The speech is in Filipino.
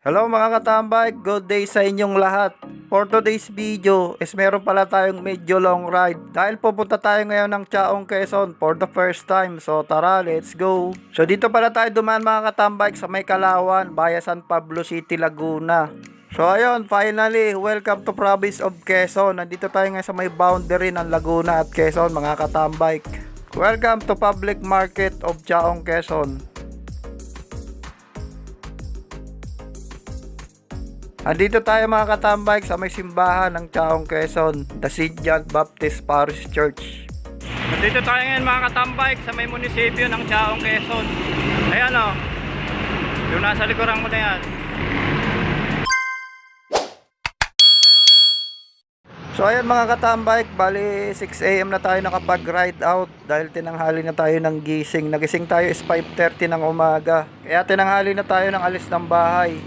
Hello mga katambay, good day sa inyong lahat. For today's video is meron pala tayong medyo long ride dahil pupunta tayo ngayon ng Chaong, Quezon for the first time. So tara, let's go. So dito pala tayo dumaan mga katambay sa May Kalawan, Bayan San Pablo City, Laguna. So ayun, finally, welcome to province of Quezon. Nandito tayo ngayon sa may boundary ng Laguna at Quezon mga katambay. Welcome to public market of Chaong, Quezon. Andito tayo mga katambay sa may simbahan ng Chaong, Quezon, the St. John Baptist Parish Church. Andito tayo ngayon mga katambay sa may munisipyo ng Chaong, Quezon. Ayan o, yung nasa likuran mo na yan. So ayan mga katambay, bali 6 AM na tayo nakapag-ride out dahil tinanghali na tayo ng gising. Nagising tayo is 5:30 ng umaga, kaya tinanghali na tayo ng alis ng bahay.